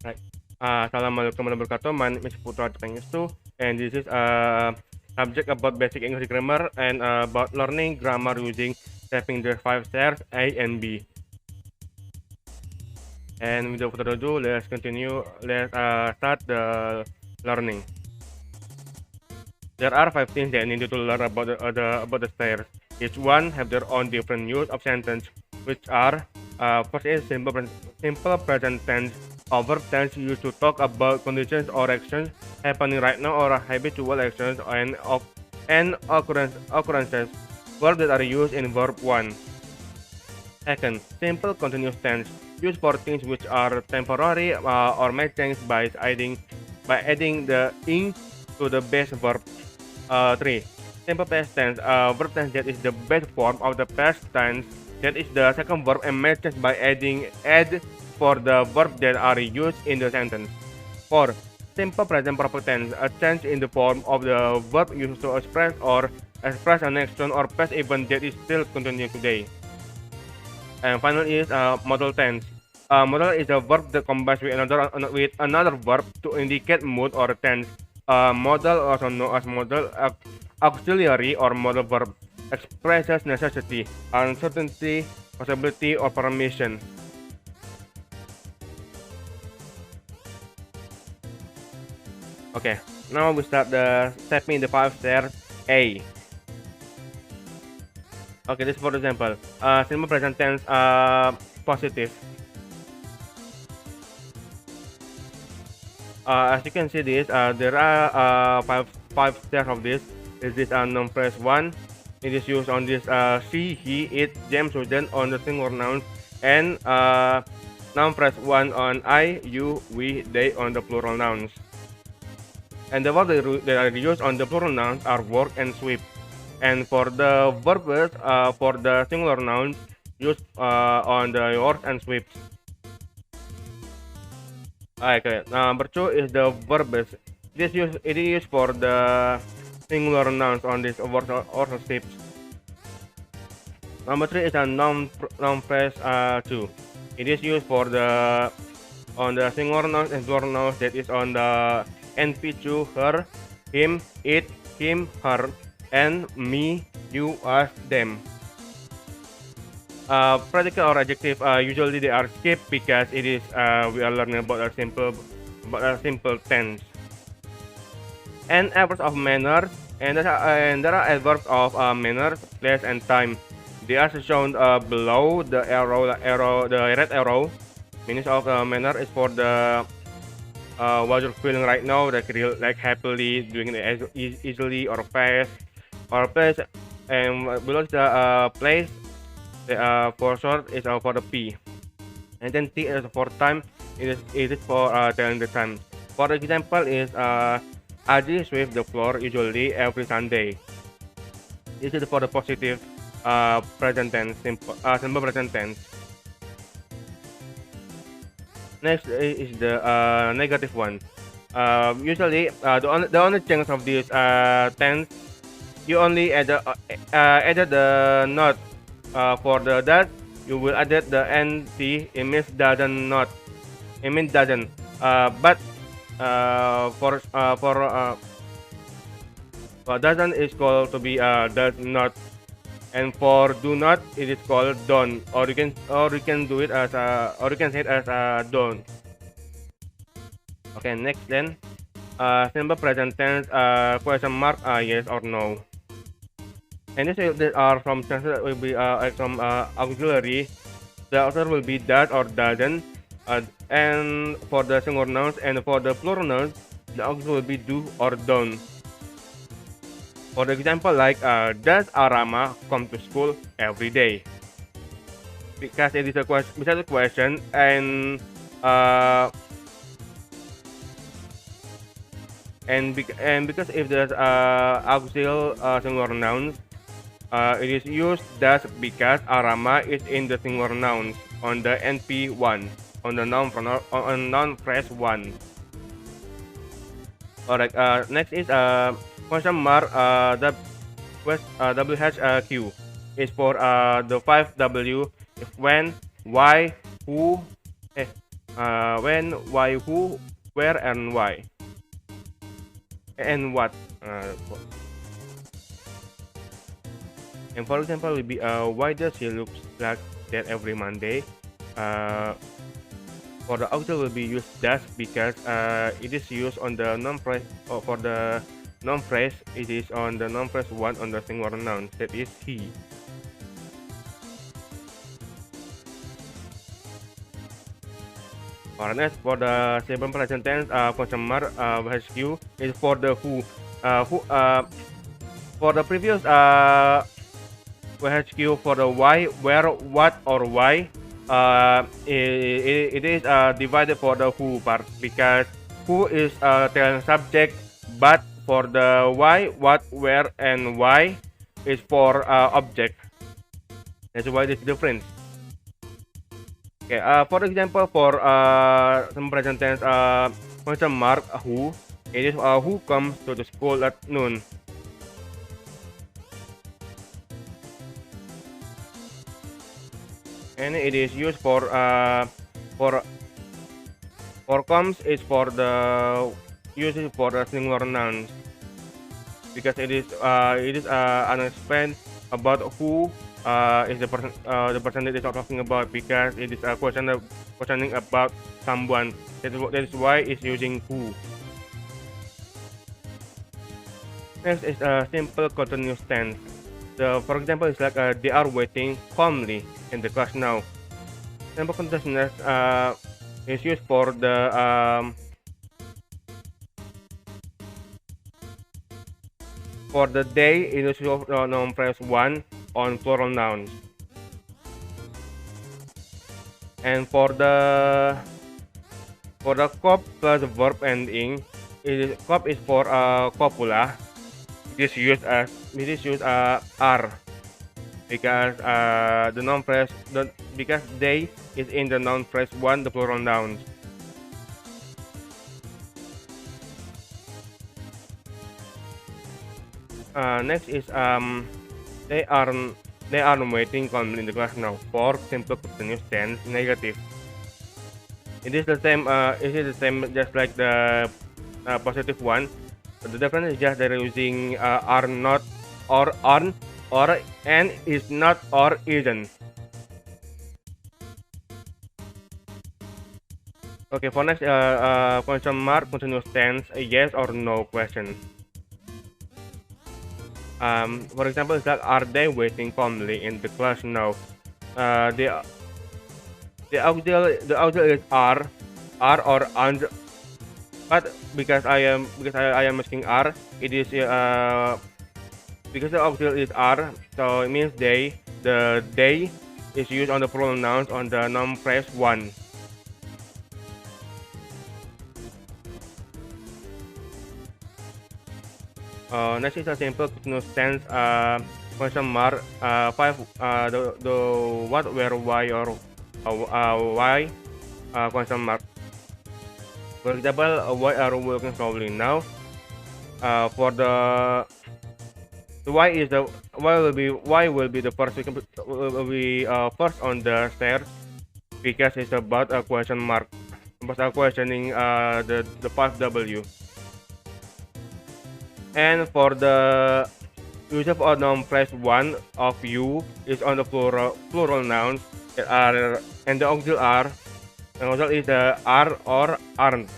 Right. Assalamualaikum warahmatullahi wabarakatuh. My name is Putra Pangestu, and this is subject about basic English grammar and about learning grammar using stepping the 5 stairs A and B. And without further ado, let's continue. Let's start the learning. There are 5 things that you need to learn about the stairs. Each one have their own different use of sentence, which are first is simple present tense. Verb tense used to talk about conditions or actions happening right now or habitual actions and occurrences. Verbs that are used in verb 1. Second, simple continuous tense used for things which are temporary or may change by adding the ing to the base verb. 3. Simple past tense, verb tense that is the base form of the past tense that is the second verb and may change by adding add for the verb that are used in the sentence. 4. Simple present perfect tense, a change in the form of the verb used to express an action or past event that is still continuing today. And finally is modal tense. Modal is a verb that combines with another verb to indicate mood or tense. Modal, also known as modal auxiliary or modal verb, expresses necessity, uncertainty, possibility, or permission. Okay, now we start the stepping in the 5 stairs A. Okay, this for example, simple present tense, positive. As you can see this, there are five steps of this. Is this noun phrase 1? It is used on this she, he, it, them, student on the singular nouns, and noun phrase 1 on I, you, we, they on the plural nouns. And the verbs that are used on the plural nouns are work and sweep. And for the verbs for the singular nouns used on the work and sweeps. Okay, number 2 is the verbs. It is used for the singular nouns on this words or sweeps. Number 3 is a noun phrase 2. It is used for the on the singular nouns and plural nouns that is on the NP2 her, him, it, him, her, and me, you, us, them. Predicate or adjective usually they are skipped because it is we are learning about a simple tense. And adverbs of manners and there are adverbs of manners, place, and time. They are shown below the the red arrow. Meaning of manner is for the what you're feeling right now, like happily, doing it easily or fast, or place, and below the place. For short is for the P, and then T is for time. It is for telling the time. For example, is Ajhi sweep the floor usually every Sunday. This is for the positive present tense, simple present tense. Next is the negative one. Usually, the only change of this tense, you only added the not. For the that, you will add the nt. It means doesn't not. It means doesn't. But for doesn't is called to be does not, and for do not it is called don't. Or you can do it as or you can say it as don't. Okay, next then. Simple present tense. Question mark. Yes or no. And these are from sentences that will be from auxiliary. The author will be does or doesn't. And for the singular nouns and for the plural nouns, the auxiliary will be do or don't. For example, like does Arama come to school every day? Because it is a question, and because if there's auxiliary singular nouns. It is used thus because Arama is in the singular nouns on the NP1 on the noun phrase 1. Alright, next is question mark WHQ is for the 5W if when, why, who, when, why, who, where, and why, and what. And for example, will be why does he look like that every Monday? Uh, for the auxiliary will be used does because it is used on the noun phrase, or for the noun phrase it is on the noun phrase one on the singular noun, that is he. Alright, next for the simple present tense, question mark HQ is for the who. For the previous HQ for the why, where, what, or why, it is divided for the who part because who is the subject, but for the why, what, where, and why is for object. That's why this difference. Okay, for example, for some present tense question mark who, it is who comes to the school at noon. And it is used for comes is for the uses for the singular nouns because it is unexplained about who is the person that is talking about because it is a questioning about someone. That is why it's using who. Next is a simple continuous tense. For example, it's like they are waiting calmly in the class now. Simple continuous is used for the day. It is used noun phrase one on plural nouns. And for the cop plus verb ending, cop is for copula. It is used are because the noun phrase because they is in the noun phrase one, the plural nouns. Next is they are waiting calmly in the class now for simple continuous tense negative. It is the same. It is the same just like the positive one. But the difference is just they're using are not or aren't or and is not or isn't. Okay, for next question mark continuous tense, a yes or no question. For example, it's like are they waiting calmly in the class now? The auxiliary is are or aren't, but because I am asking are, it is because the auxiliary is are, so it means they. The they is used on the plural nouns on the noun phrase one. Next is a simple continuous tense question mark 5 the what, where, why, or why question mark. For example, why are we working slowly now? For the why will be the first will be first on the stairs because it's about a question mark, about questioning the 5W. And for the use of noun phrase one of you is on the plural nouns that are, and the auxiliary are, and auxiliary is the are or aren't.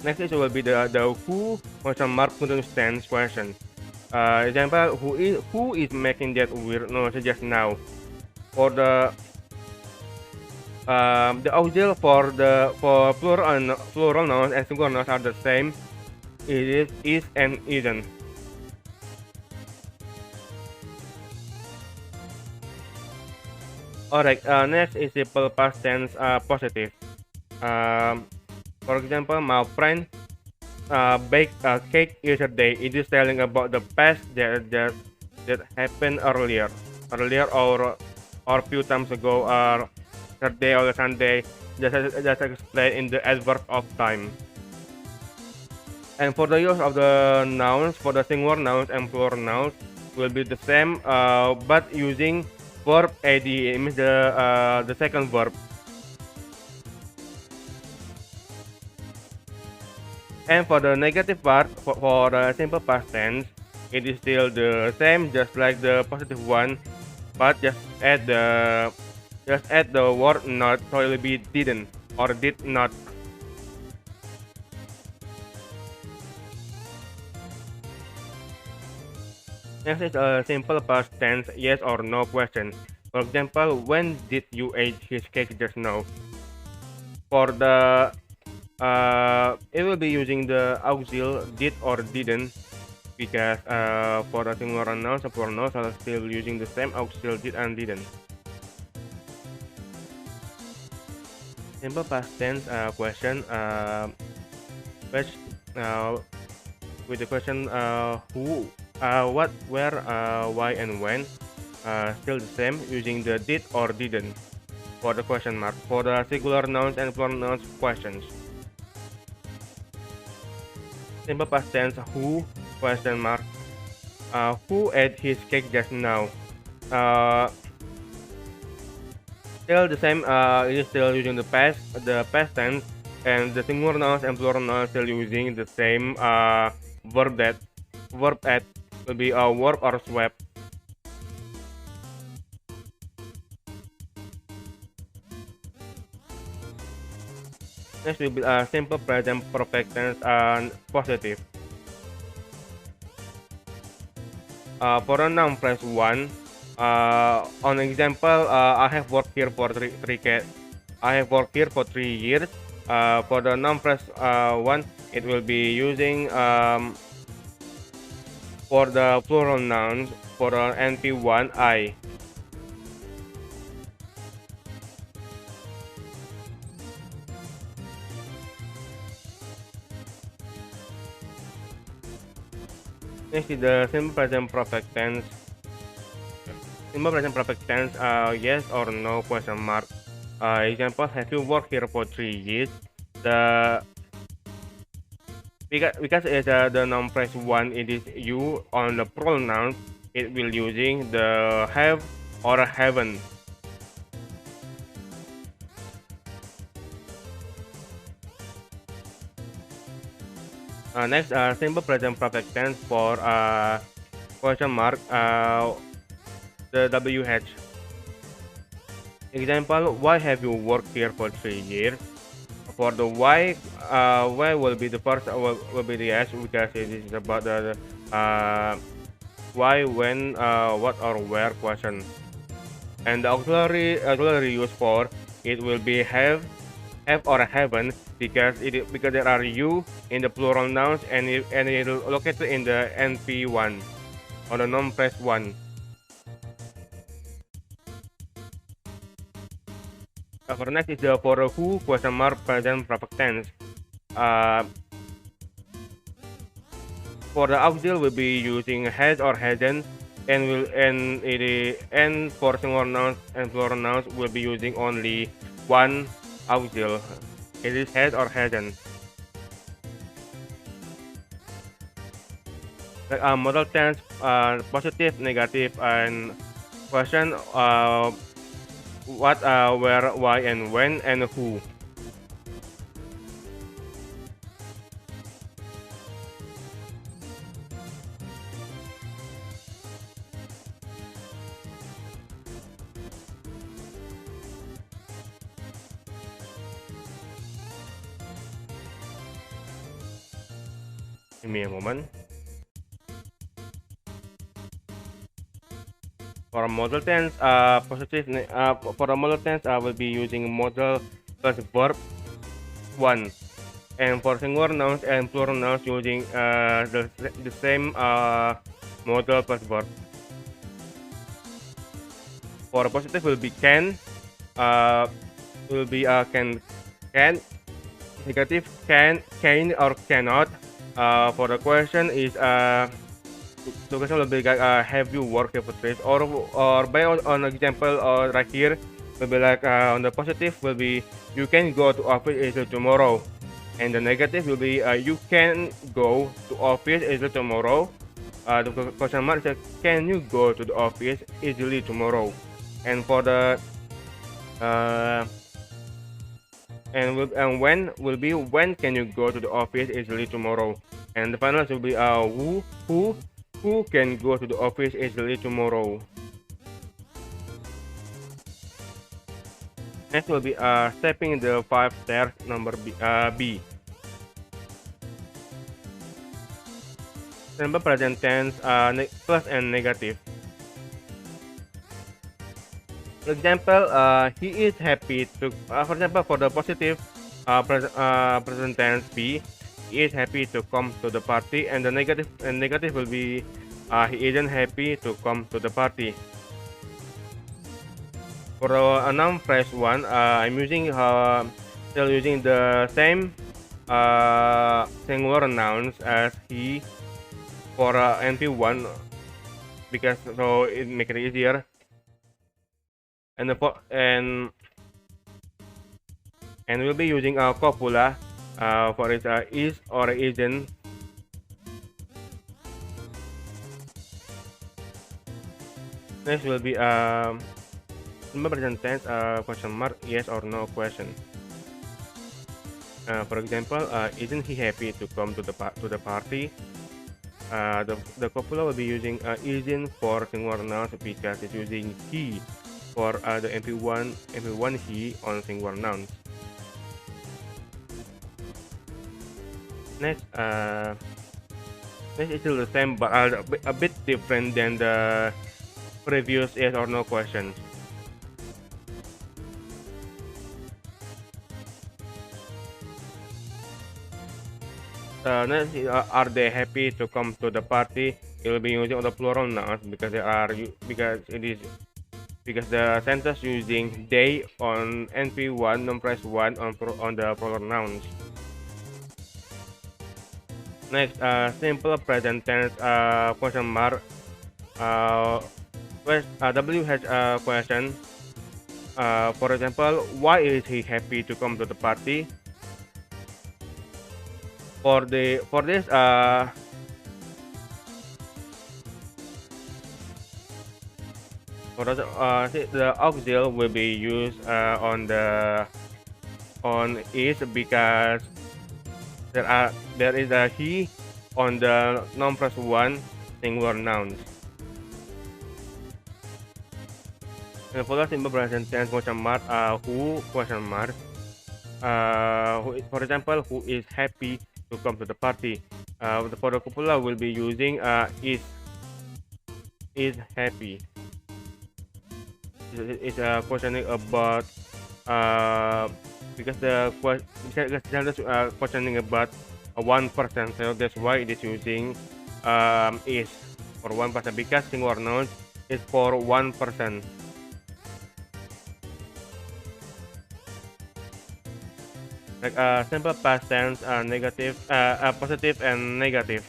Next is will be the who question mark continuous tense question. Example, who is making that weird noise just now? For the auxiliary for plural nouns and singular nouns are the same. It is and isn't. Alright, next is simple past tense positive. For example, my friend baked a cake yesterday. It is telling about the past that happened earlier or few times ago, or Saturday or Sunday, just explained in the adverb of time. And for the use of the nouns, for the singular nouns and plural nouns will be the same, but using verb ad, it means the second verb. And for the negative part, for the simple past tense, it is still the same, just like the positive one, but just add the word not, so it will be didn't or did not. Next is a simple past tense yes or no question. For example, when did you eat his cake just now? For the it will be using the auxiliary did or didn't, because for the singular nouns and plural nouns are still using the same auxiliary did and didn't. Simple past tense question which with the question who, what, where, why, and when, still the same, using the did or didn't for the question mark. For the singular nouns and plural nouns questions, simple past tense who question mark, who ate his cake just now, still the same, it is still using the past tense, and the singular nouns and plural nouns still using the same verb that verb at will be a verb or swap. Next will be a simple present perfect tense and positive. For a noun, press 1. On example, I have worked here for I have worked here for 3 years. For the noun, press 1. It will be using for the plural nouns for the NP1 I. Next is the simple present perfect tense. Simple present perfect tense, yes or no question mark. Example, have you worked here for 3 years? The because it's the noun press 1, it is you. On the plural noun, it will using the have or haven't. Next, simple present perfect tense for question mark, the WH. Example, why have you worked here for 3 years? For the why will be the first, will be the yes, because it is about the why, when, what, or where question. And the auxiliary used for it will be have or haven't, because there are you in the plural nouns, and it is located in the NP1 or the noun press 1. For next is the for who question mark present perfect tense. For the auxiliary will be using has or hasn't, and for singular nouns and plural nouns will be using only one auxiliary. It is has or hasn't. Model tense, positive, negative, and question, what, where, why, and when, and who. Give me a moment. For a model tense, for a model tense, I will be using model plus verb 1, and for singular nouns and plural nouns using the same model plus verb. For a positive will be can, will be can. Negative can or cannot. For the question is the question will be like, have you worked here for 3 days? Or by on example right here will be like, on the positive will be you can go to office easily tomorrow, and the negative will be you can go to office easily tomorrow. The question mark is can you go to the office easily tomorrow. And for the and when will be when can you go to the office easily tomorrow. And the final will be who can go to the office easily tomorrow. Next will be stepping the 5 stairs number B. Remember present tense plus and negative. For example, he is happy to. For example, for the positive present tense B, he is happy to come to the party, and the negative will be he isn't happy to come to the party. For a noun phrase one, I'm using still using the same singular nouns as he for NP1 because so it make it easier. And we'll be using copula for its is or isn't. Next will be present tense question mark yes or no question. For example, isn't he happy to come to the party? The copula will be using isn't for singular nouns because it's using he for the MP1 he on singular nouns. Next is still the same but a bit different than the previous yes or no question. Next, are they happy to come to the party? It will be using the plural nouns because because the sentence using they on NP1 non-phrase 1 on the plural nouns. Next, simple present tense question mark W has a question. For example, why is he happy to come to the party? For this the auxiliary will be used on is because there is a he on the non-phrase 1 singular nouns. And for the simple present tense question mark who question mark for example, who is happy to come to the party. For the copula will be using is happy. It's questioning about because the questioning about 1%, so that's why it is using is for 1% because singular noun is for 1%. Like simple past tense negative positive and negative.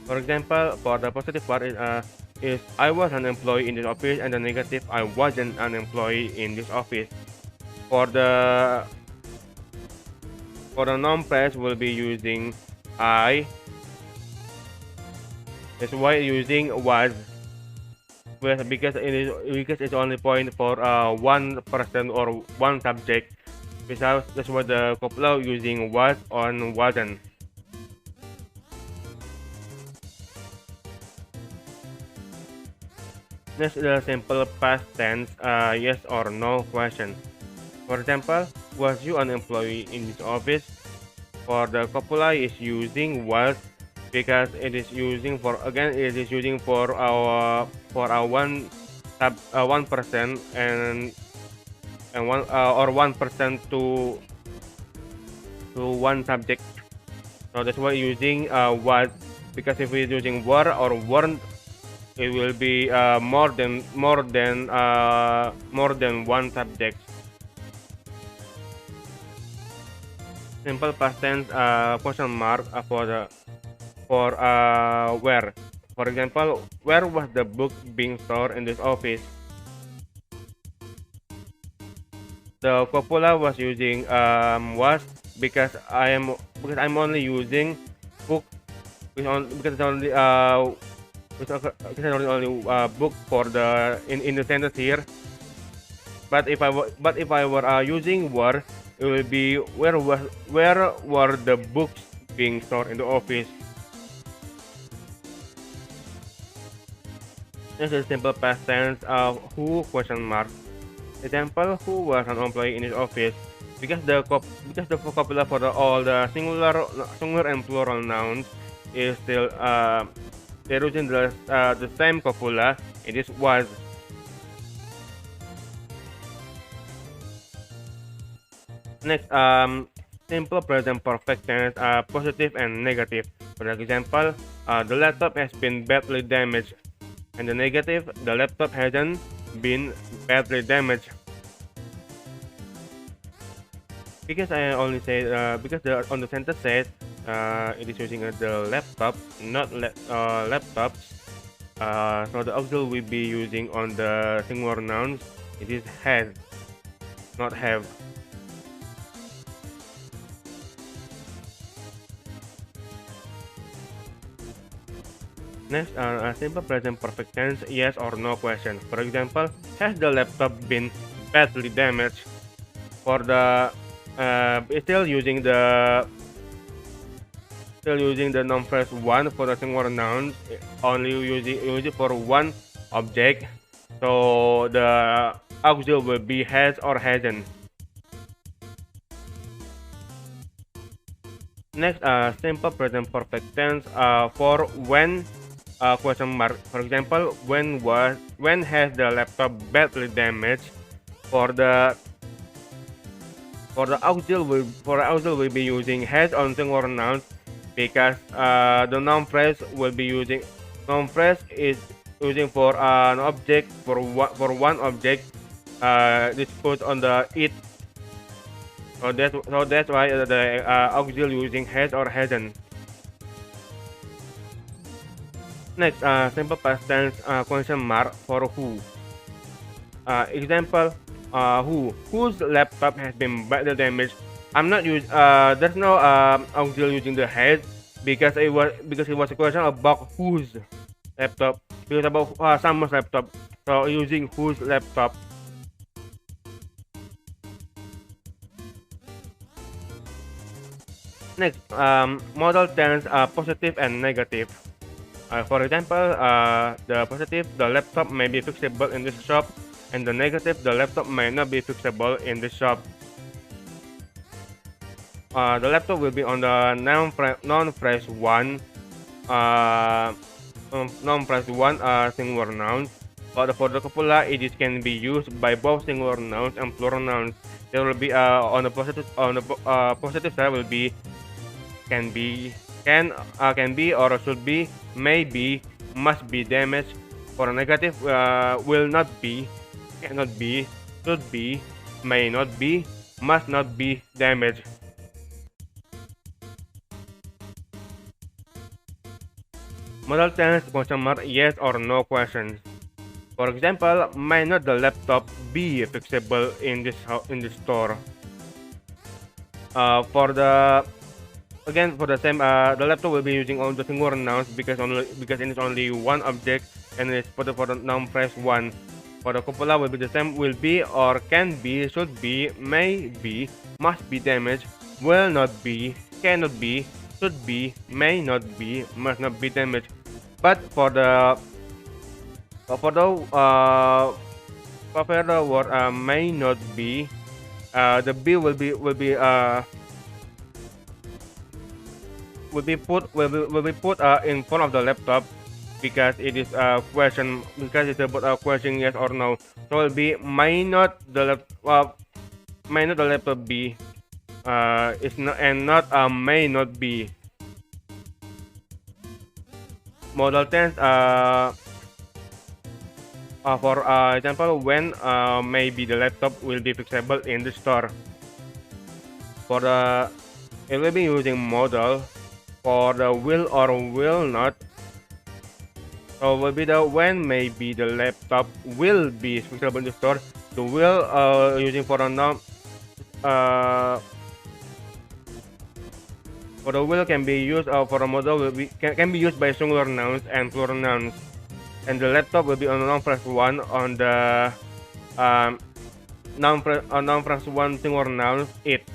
For example, for the positive part is I was an employee in this office, and the negative I wasn't an employee in this office. For the noun phrase will be using I. That's why using was because it's only point for 1% or one subject. Because that's why the copula using was on wasn't. Next is the simple past tense yes or no question. For example, was you an employee in this office? For the copula is using was because it is using for our 1% and one or 1% to one subject. So that's why using was, because if we're using were or weren't, it will be more than one subject. Simple past tense question mark for where. For example, where was the book being stored in this office? The copula was using was because I'm only using book because it's only It's only book for the in the sentence here. But if I were using were, it will be where were the books being stored in the office. This is simple past tense. Who question mark. Example: Who was an employee in his office? Because the vocabulary for all the singular and plural nouns is still they're using the same copula. It is was. Next, simple present perfect tense, positive and negative. For example, the laptop has been badly damaged, and the negative, the laptop hasn't been badly damaged. Because I only say because on the sentence says it is using the laptop, not laptops. So the auxiliary will be using on the singular nouns. It is has, not have. Next, a simple present perfect tense, yes or no question. For example, has the laptop been badly damaged? For the still using the noun phrase one for the singular nouns, only use it for one object. So the auxiliary will be has or hasn't. Next, simple present perfect tense for when question mark. For example, when has the laptop badly damaged? For the auxiliary will be using has on singular nouns because the noun phrase will be using noun phrase is using for an object for one object. This put on the it. So that's why the auxiliary using has or hasn't. Next, simple past tense question mark for who. Example, whose laptop has been badly damaged. I'm not use there's no auxiliary using the has because it was a question about whose laptop, because about someone's laptop, so using whose laptop. Next, modal tense positive and negative. For example, the positive, the laptop may be fixable in this shop, and the negative, the laptop may not be fixable in this shop. The laptop will be on the noun phrase one, singular nouns. But for the copula, it can be used by both singular nouns and plural nouns. There will be on the positive side will be can be, can be or should be, may be, must be damaged. For a negative, will not be, cannot be, should be, may not be, must not be damaged. Modal tense question mark yes or no questions. For example, may not the laptop be fixable in this store? For the again for the same the laptop will be using all the singular nouns because it is only one object and it's for the noun phrase one. For the copula will be the same, will be or can be, should be, may be, must be damaged, will not be, cannot be, should be, may not be, must not be damaged. But for the word may not be, the b will be put in front of the laptop because it is a question, because it's about a question yes or no. So it will be may not the laptop be, is not, and not may not be. Modal tense for example, when maybe the laptop will be fixable in the store. For the it will be using modal. For the will or will not, so will be the when maybe the laptop will be fixable in the store. The will using for a noun For the will can be used for a model can be used by singular nouns and plural nouns. And the laptop will be on noun phrase one on the um, noun phrase one singular noun it.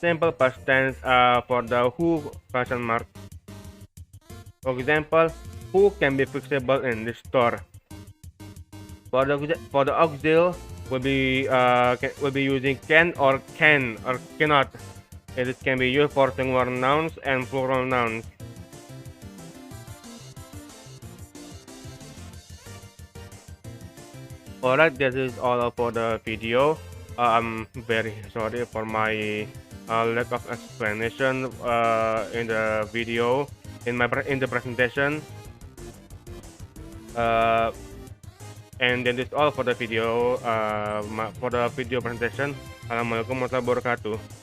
Simple past tense for the who question mark. For example, who can be flexible in the store. For the auxiliary will be using can or cannot. It can be used for singular nouns and plural nouns. Alright, this is all for the video. I'm very sorry for my lack of explanation in the video in the presentation. And then this all for the video presentation. Assalamualaikum warahmatullahi wabarakatuh.